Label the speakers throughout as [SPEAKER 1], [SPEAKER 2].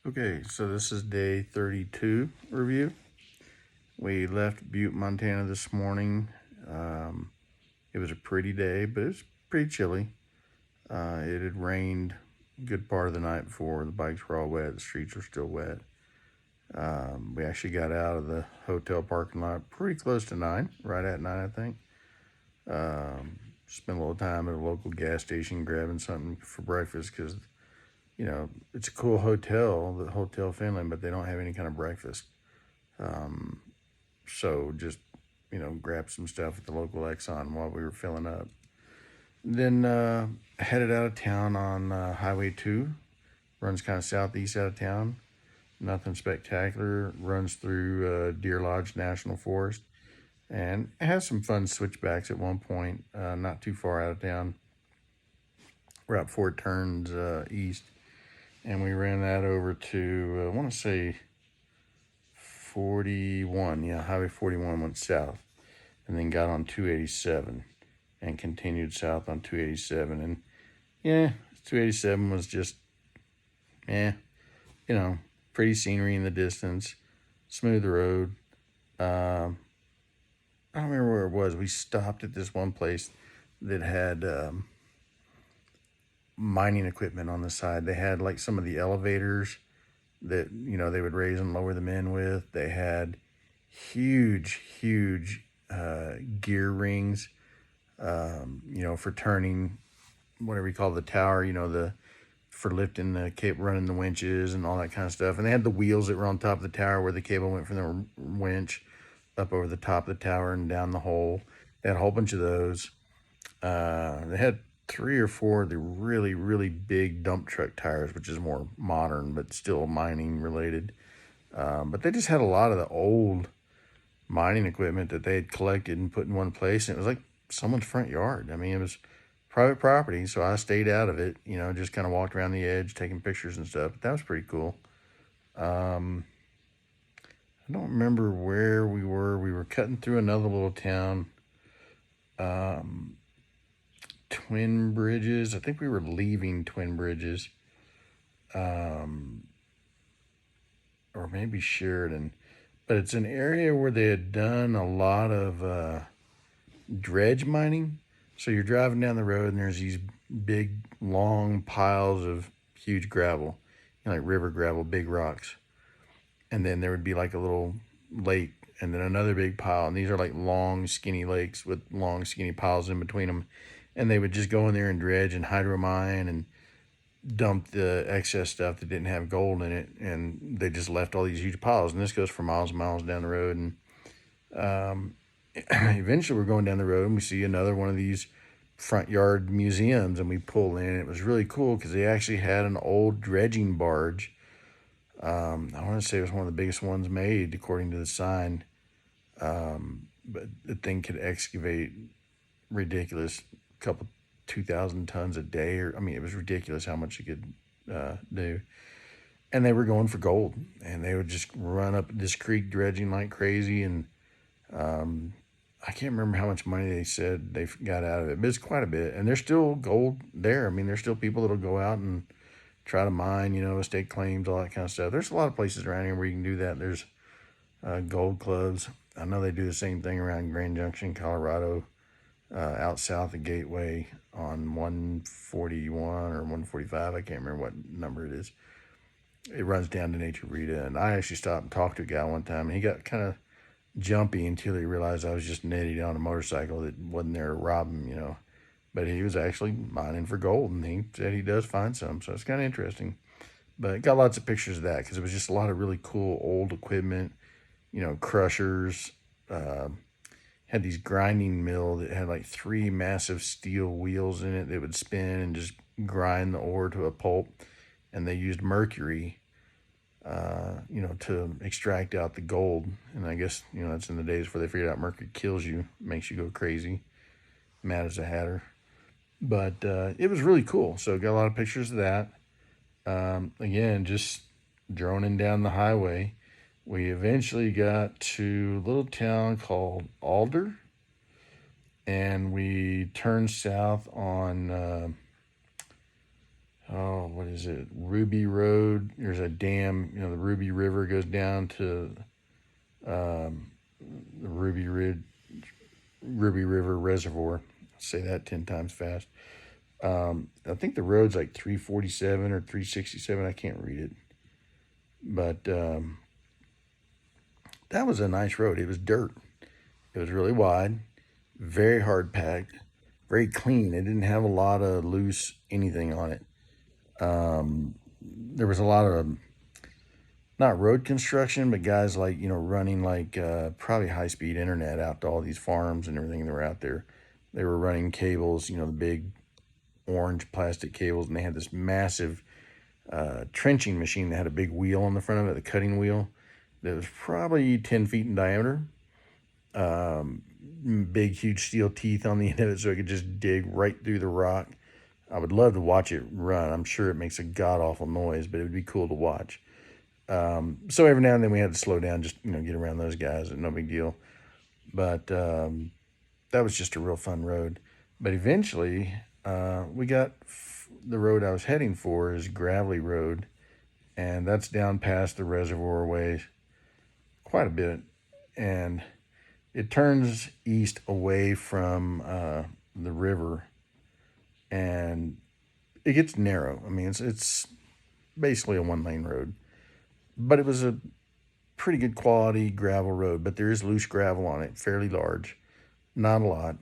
[SPEAKER 1] Okay, so this is day 32 review. We left Butte, Montana this morning. It was a pretty day, but it was pretty chilly. It had rained a good part of the night before. The bikes were all wet. The streets were still wet. We actually got out of the hotel parking lot pretty close to 9, right at 9, I think. Spent a little time at a local gas station grabbing something for breakfast because it's a cool hotel, the Hotel Finland, but they don't have any kind of breakfast. So just, grab some stuff at the local Exxon while we were filling up. Then headed out of town on Highway 2. Runs kind of southeast out of town. Nothing spectacular. Runs through Deer Lodge National Forest. And it has some fun switchbacks at one point, not too far out of town. Right before it turns east. And we ran that over to, I want to say 41. Yeah, Highway 41 went south. And then got on 287 and continued south on 287. And yeah, 287 was just, pretty scenery in the distance, smooth road. I don't remember where it was. We stopped at this one place that had mining equipment on the side. They had like some of the elevators that, they would raise and lower the men with. They had huge gear rings, for turning whatever you call the tower, for lifting the cable, running the winches and all that kind of stuff. And they had the wheels that were on top of the tower where the cable went from the winch up over the top of the tower and down the hole. They had a whole bunch of those. They had 3 or 4 of the really big dump truck tires, which is more modern, but still mining related. But they just had a lot of the old mining equipment that they had collected and put in one place. And it was like someone's front yard. I mean, it was private property, so I stayed out of it, just kind of walked around the edge, taking pictures and stuff. But that was pretty cool. I don't remember where we were. We were cutting through another little town, Twin Bridges. I think we were leaving Twin Bridges, or maybe Sheridan. But it's an area where they had done a lot of dredge mining. So you're driving down the road and there's these big, long piles of huge gravel, like river gravel, big rocks. And then there would be like a little lake and then another big pile. And these are like long, skinny lakes with long, skinny piles in between them. And they would just go in there and dredge and hydromine and dump the excess stuff that didn't have gold in it. And they just left all these huge piles. And this goes for miles and miles down the road. And eventually we're going down the road and we see another one of these front yard museums, and we pull in. It was really cool because they actually had an old dredging barge. I want to say it was one of the biggest ones made according to the sign. But the thing could excavate ridiculous, couple 2,000 tons a day, or I mean, it was ridiculous how much it could do. And they were going for gold, and they would just run up this creek dredging like crazy. And I can't remember how much money they said they got out of it, but it's quite a bit. And there's still gold there. I mean, there's still people that'll go out and try to mine, estate claims, all that kind of stuff. There's a lot of places around here where you can do that. There's gold clubs. I know they do the same thing around Grand Junction, Colorado, out south of Gateway on 141 or 145. I can't remember what number it is. It runs down to Nature Rita. And I actually stopped and talked to a guy one time, and he got kind of jumpy until he realized I was just an idiot on a motorcycle that wasn't there to rob him, But he was actually mining for gold, and he said he does find some, so it's kind of interesting. But got lots of pictures of that because it was just a lot of really cool old equipment, crushers. Had these grinding mill that had like 3 massive steel wheels in it that would spin and just grind the ore to a pulp. And they used mercury, to extract out the gold. And I guess, that's in the days where they figured out mercury kills you, makes you go crazy, mad as a hatter. But it was really cool. So got a lot of pictures of that. Again, just droning down the highway. We eventually got to a little town called Alder. And we turned south on, oh, what is it? Ruby Road. There's a dam. The Ruby River goes down to the Ruby River Reservoir. I'll say that 10 times fast. I think the road's like 347 or 367. I can't read it. But that was a nice road. It was dirt. It was really wide, very hard packed, very clean. It didn't have a lot of loose anything on it. There was a lot of not road construction, but guys like, running like probably high speed internet out to all these farms and everything that were out there. They were running cables, the big orange plastic cables, and they had this massive trenching machine that had a big wheel on the front of it, the cutting wheel, that was probably 10 feet in diameter. Big, huge steel teeth on the end of it so it could just dig right through the rock. I would love to watch it run. I'm sure it makes a god awful noise, but it would be cool to watch. So every now and then we had to slow down, just get around those guys. No big deal. But that was just a real fun road. But eventually, we got the road I was heading for is Gravelly Road, and that's down past the reservoir ways quite a bit, and it turns east away from the river, and it gets narrow. I mean, it's basically a one-lane road, but it was a pretty good quality gravel road, but there is loose gravel on it, fairly large, not a lot.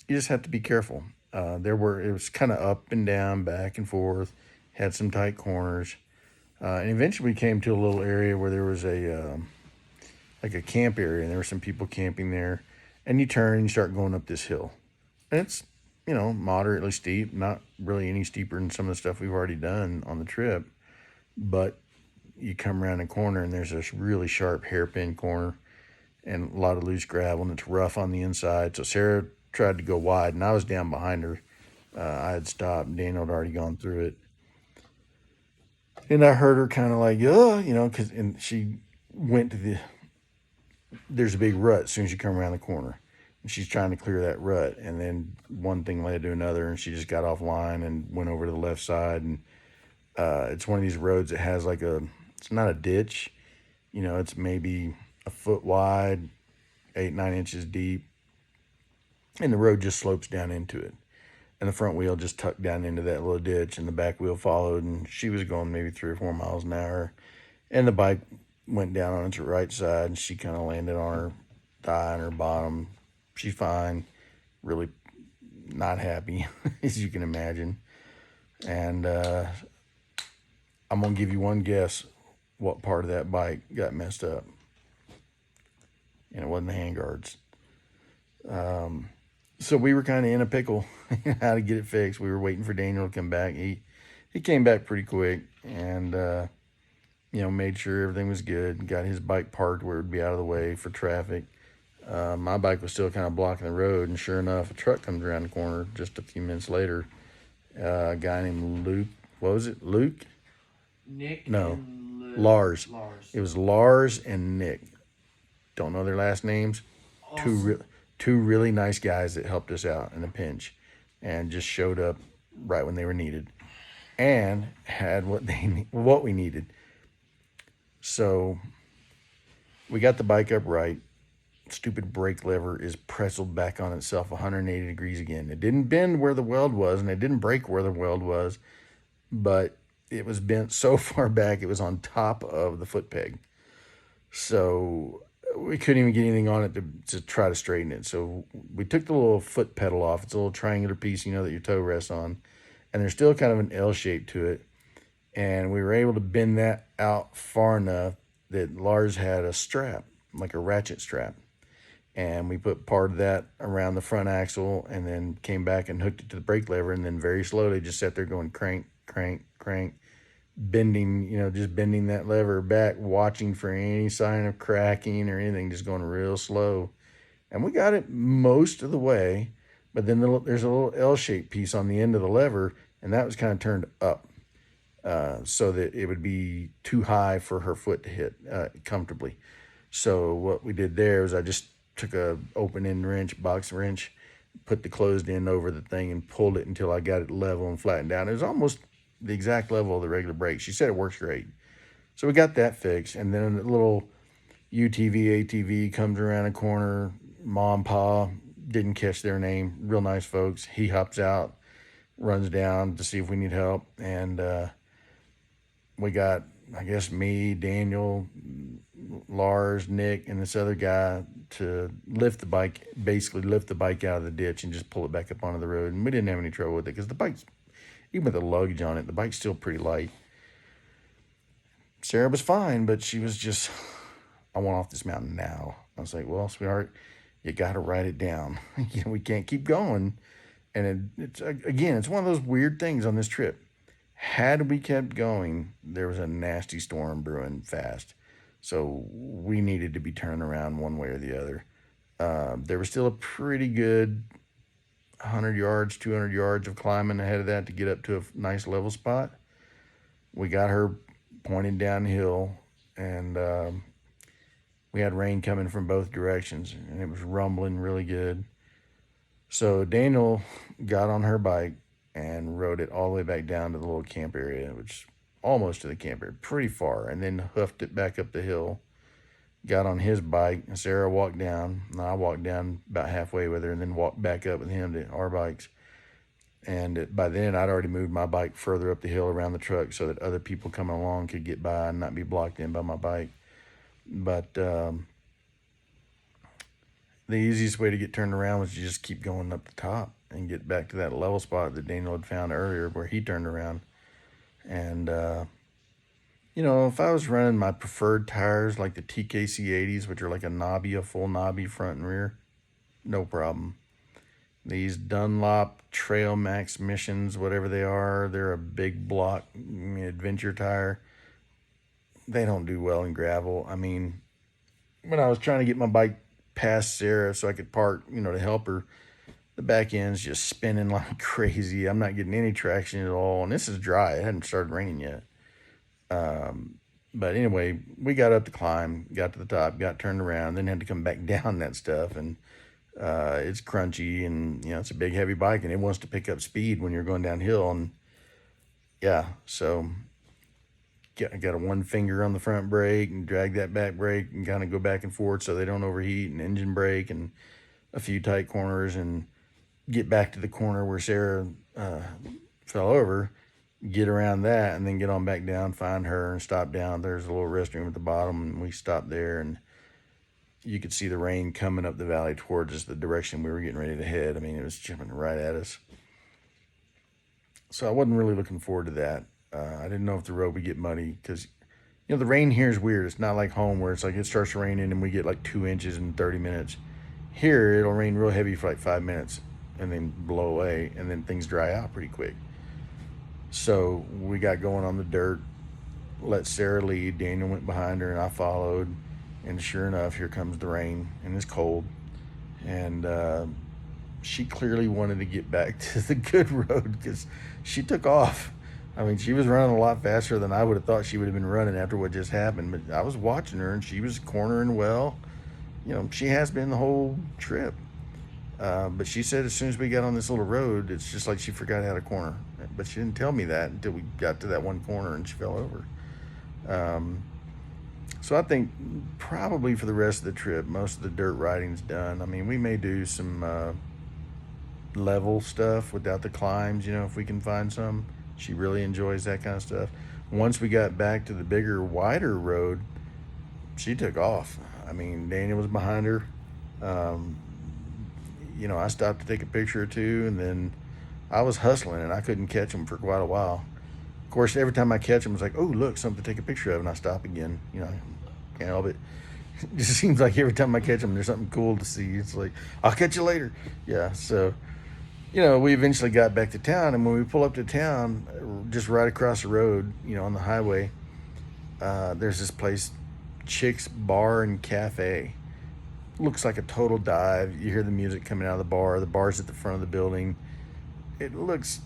[SPEAKER 1] You just have to be careful. It was kind of up and down, back and forth, had some tight corners, and eventually we came to a little area where there was like a camp area, and there were some people camping there, and you turn and you start going up this hill, and it's moderately steep, not really any steeper than some of the stuff we've already done on the trip, but you come around a corner and there's this really sharp hairpin corner and a lot of loose gravel, and it's rough on the inside. So Sarah tried to go wide, and I was down behind her. I had stopped. Daniel had already gone through it. And I heard her kind of like, and she went to there's a big rut as soon as you come around the corner. And she's trying to clear that rut. And then one thing led to another, and she just got offline and went over to the left side. And it's one of these roads that has it's not a ditch. It's maybe a foot wide, 8-9 inches deep, and the road just slopes down into it, and the front wheel just tucked down into that little ditch, and the back wheel followed, and she was going maybe 3 or 4 miles an hour, and the bike went down on its right side, and she kind of landed on her thigh and her bottom. She's fine, really not happy, as you can imagine. And I'm gonna give you one guess what part of that bike got messed up, and it wasn't the handguards. So we were kind of in a pickle how to get it fixed. We were waiting for Daniel to come back. He came back pretty quick, and made sure everything was good. Got his bike parked where it would be out of the way for traffic. My bike was still kind of blocking the road, and sure enough, a truck comes around the corner just a few minutes later. A guy named Luke. What was it? Luke?
[SPEAKER 2] Nick?
[SPEAKER 1] No.
[SPEAKER 2] And
[SPEAKER 1] Lars.
[SPEAKER 2] Lars.
[SPEAKER 1] It was Lars and Nick. Don't know their last names.
[SPEAKER 2] Awesome.
[SPEAKER 1] Two really nice guys that helped us out in a pinch and just showed up right when they were needed and had what we needed. So we got the bike up right. Stupid brake lever is pressled back on itself 180 degrees again. It didn't bend where the weld was, and it didn't break where the weld was, but it was bent so far back it was on top of the foot peg. So we couldn't even get anything on it to try to straighten it. So we took the little foot pedal off. It's a little triangular piece, that your toe rests on. And there's still kind of an L shape to it. And we were able to bend that out far enough that Lars had a strap, like a ratchet strap. And we put part of that around the front axle and then came back and hooked it to the brake lever. And then very slowly just sat there going crank, crank, crank, bending, just bending that lever back, watching for any sign of cracking or anything, just going real slow. And we got it most of the way, but then there's a little L-shaped piece on the end of the lever, and that was kind of turned up so that it would be too high for her foot to hit comfortably. So what we did there was I just took a open end wrench, box wrench, put the closed end over the thing and pulled it until I got it level and flattened down. It was almost the exact level of the regular brake. She said it works great. So we got that fixed. And then a little UTV, ATV comes around a corner. Mom, Pa, didn't catch their name. Real nice folks. He hops out, runs down to see if we need help. And we got, I guess, me, Daniel, Lars, Nick, and this other guy to basically lift the bike out of the ditch and just pull it back up onto the road. And we didn't have any trouble with it because the bike's, even with the luggage on it, the bike's still pretty light. Sarah was fine, but she was just, I want off this mountain now. I was like, well, sweetheart, you got to write it down. We can't keep going. And it's one of those weird things on this trip. Had we kept going, there was a nasty storm brewing fast. So we needed to be turned around one way or the other. There was still a pretty good 100 yards, 200 yards of climbing ahead of that to get up to a nice level spot. We got her pointing downhill, and we had rain coming from both directions, and it was rumbling really good. So Daniel got on her bike and rode it all the way back down to the little camp area, which almost to the camp area, pretty far, and then hoofed it back up the hill. Got on his bike, and Sarah walked down, and I walked down about halfway with her, and then walked back up with him to our bikes. And by then, I'd already moved my bike further up the hill around the truck so that other people coming along could get by and not be blocked in by my bike. But the easiest way to get turned around was to just keep going up the top and get back to that level spot that Daniel had found earlier where he turned around. And, if I was running my preferred tires like the TKC 80s, which are like a full knobby front and rear, no problem. These Dunlop Trail Max Missions, whatever they are, they're a big block adventure tire. They don't do well in gravel. I mean, when I was trying to get my bike past Sarah so I could park, to help her, the back end's just spinning like crazy. I'm not getting any traction at all. And this is dry. It hadn't started raining yet. But anyway, we got up the climb, got to the top, got turned around, then had to come back down that stuff. And it's crunchy, and it's a big heavy bike, and it wants to pick up speed when you're going downhill. And yeah, so I got a one finger on the front brake and drag that back brake and kind of go back and forth so they don't overheat, and engine brake and a few tight corners, and get back to the corner where Sarah fell over, get around that, and then get on back down, find her, and stop down. There's a little restroom at the bottom, and we stopped there, and you could see the rain coming up the valley towards us, the direction we were getting ready to head. I mean, it was jumping right at us. So I wasn't really looking forward to that. I didn't know if the road would get muddy because, the rain here is weird. It's not like home where it's like it starts raining and we get like 2 inches in 30 minutes. Here, it'll rain real heavy for like 5 minutes and then blow away, and then things dry out pretty quick. So we got going on the dirt, let Sarah lead. Daniel went behind her, and I followed. And sure enough, here comes the rain, and it's cold. And she clearly wanted to get back to the good road because she took off. I mean, she was running a lot faster than I would have thought she would have been running after what just happened. But I was watching her, and she was cornering well. She has been the whole trip. But she said as soon as we got on this little road, it's just like she forgot how to corner. But she didn't tell me that until we got to that one corner and she fell over. So I think probably for the rest of the trip, most of the dirt riding's done. I mean, we may do some level stuff without the climbs, if we can find some. She really enjoys that kind of stuff. Once we got back to the bigger, wider road, she took off. I mean, Daniel was behind her. I stopped to take a picture or two, and then I was hustling, and I couldn't catch him for quite a while. Of course, every time I catch him, it's like, oh, look, something to take a picture of, and I stop again. Can't help it. It just seems like every time I catch him, there's something cool to see. It's like, I'll catch you later. Yeah, so, we eventually got back to town, and when we pull up to town, just right across the road, on the highway, there's this place, Chick's Bar and Cafe. Looks like a total dive. You hear the music coming out of the bar. The bar's at the front of the building. It looks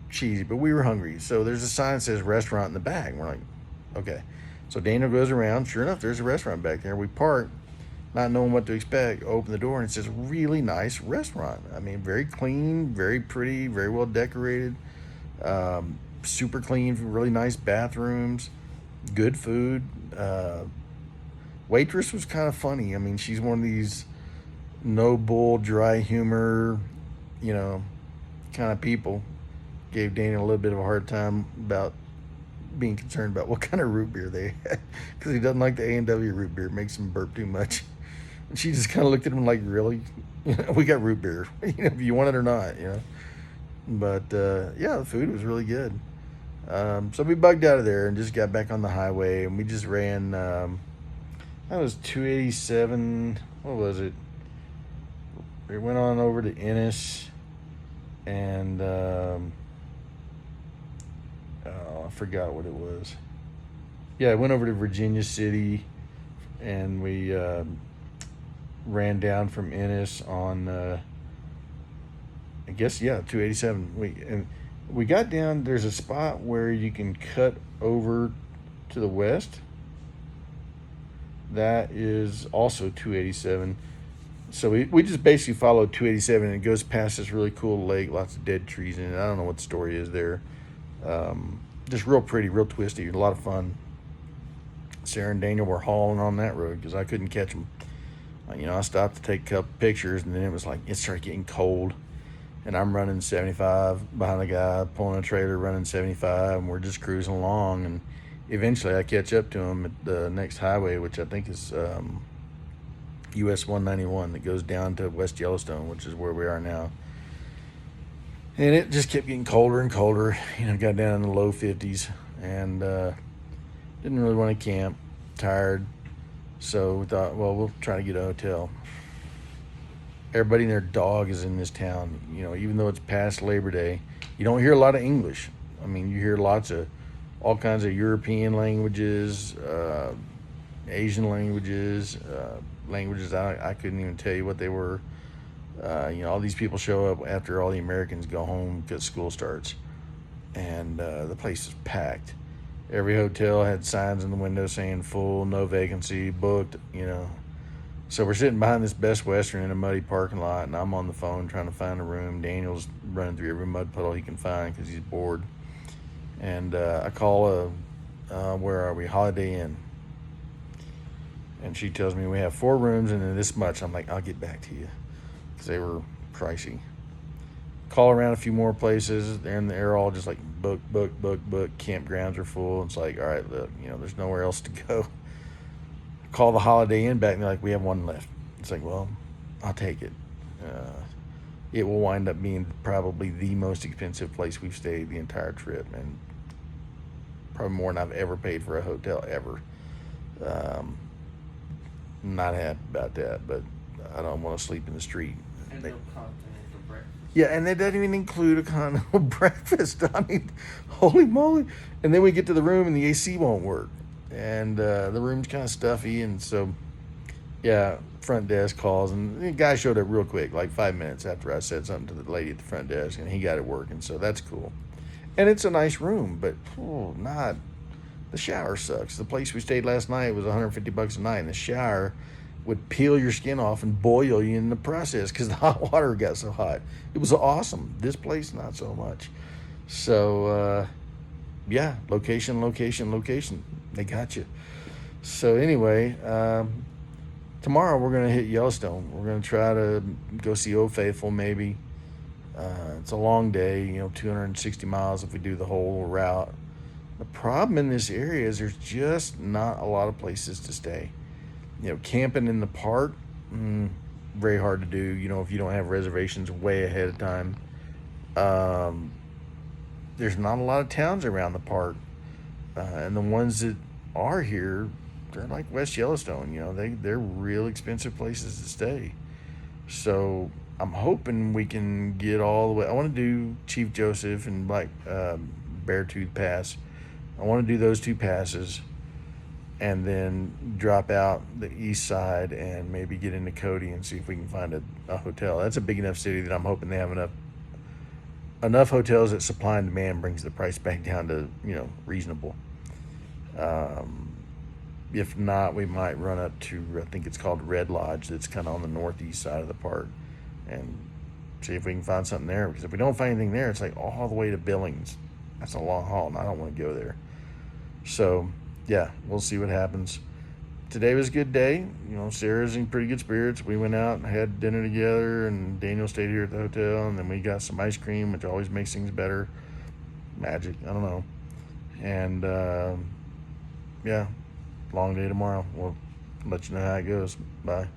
[SPEAKER 1] cheesy, but we were hungry. So there's a sign that says restaurant in the back. We're like, okay. So Daniel goes around. Sure enough, there's a restaurant back there. We park, not knowing what to expect, open the door, and it says really nice restaurant. I mean, very clean, very pretty, very well decorated. super clean, really nice bathrooms, good food. Waitress was kind of funny. I mean, she's one of these no bull, dry humor, you know, kind of people. Gave Daniel a little bit of a hard time about being concerned about what kind of root beer they had because he doesn't like the A&W root beer. It makes him burp too much. And she just kind of looked at him like, really? We got root beer, if you want it or not. But yeah, the food was really good. So we bugged out of there and just got back on the highway, and we just ran. That was 287. What was it? We went on over to Ennis, and I forgot what it was. Yeah, I went over to Virginia City, and we ran down from Ennis on, I guess, 287. We got down. There's a spot where you can cut over to the west. That is also 287. So we just basically followed 287, and it goes past this really cool lake, lots of dead trees in it. I don't know what the story is there. Just real pretty, real twisty, a lot of fun. Sarah and Daniel were hauling on that road because I couldn't catch them. I stopped to take a couple pictures, and then it was like it started getting cold, and I'm running 75 behind a guy pulling a trailer running 75, and we're just cruising along, and eventually I catch up to him at the next highway, which I think is US 191 that goes down to West Yellowstone, which is where we are now. And it just kept getting colder and colder. Got down in the low 50s, and didn't really want to camp. Tired. So we thought, well, we'll try to get a hotel. Everybody and their dog is in this town. Even though it's past Labor Day, you don't hear a lot of English. I mean, you hear lots of all kinds of European languages, Asian languages, languages I couldn't even tell you what they were. All these people show up after all the Americans go home because school starts, and the place is packed. Every hotel had signs in the window saying full, no vacancy, booked. So we're sitting behind this Best Western in a muddy parking lot, and I'm on the phone trying to find a room. Daniel's running through every mud puddle he can find because he's bored. And I call where are we? Holiday Inn. And she tells me we have 4 rooms and this much. I'm like, I'll get back to you because they were pricey. Call around a few more places, and they're all just like book. Campgrounds are full. It's like, all right, look, there's nowhere else to go. Call the Holiday Inn back, and they're like, we have 1 left. It's like, well, I'll take it. It will wind up being probably the most expensive place we've stayed the entire trip, and probably more than I've ever paid for a hotel ever. Not happy about that, but I don't want to sleep in the street.
[SPEAKER 2] And no continental breakfast.
[SPEAKER 1] Yeah, and it doesn't even include a continental breakfast. I mean, holy moly. And then we get to the room and the AC won't work. And the room's kind of stuffy. And so, yeah, front desk calls. And the guy showed up real quick, like 5 minutes after I said something to the lady at the front desk. And he got it working. So that's cool. And it's a nice room, but the shower sucks. The place we stayed last night was $150 a night. And the shower would peel your skin off and boil you in the process because the hot water got so hot. It was awesome. This place, not so much. So, location. They got you. So anyway, tomorrow we're going to hit Yellowstone. We're going to try to go see Old Faithful maybe. It's a long day, 260 miles if we do the whole route. The problem in this area is there's just not a lot of places to stay. Camping in the park, very hard to do, if you don't have reservations way ahead of time. There's not a lot of towns around the park. And the ones that are here, they're like West Yellowstone, they're real expensive places to stay. So I'm hoping we can get all the way. I want to do Chief Joseph and Beartooth Pass. I want to do those 2 passes, and then drop out the east side and maybe get into Cody and see if we can find a hotel. That's a big enough city that I'm hoping they have enough hotels that supply and demand brings the price back down to reasonable. If not, we might run up to, I think it's called Red Lodge, that's kind of on the northeast side of the park, and see if we can find something there. Because if we don't find anything there, it's like all the way to Billings, that's a long haul, and I don't want to go there. So, yeah, we'll see what happens. Today was a good day. Sarah's in pretty good spirits. We went out and had dinner together, and Daniel stayed here at the hotel, and then we got some ice cream, which always makes things better. Magic, I don't know. And yeah, long day tomorrow. We'll let you know how it goes. Bye.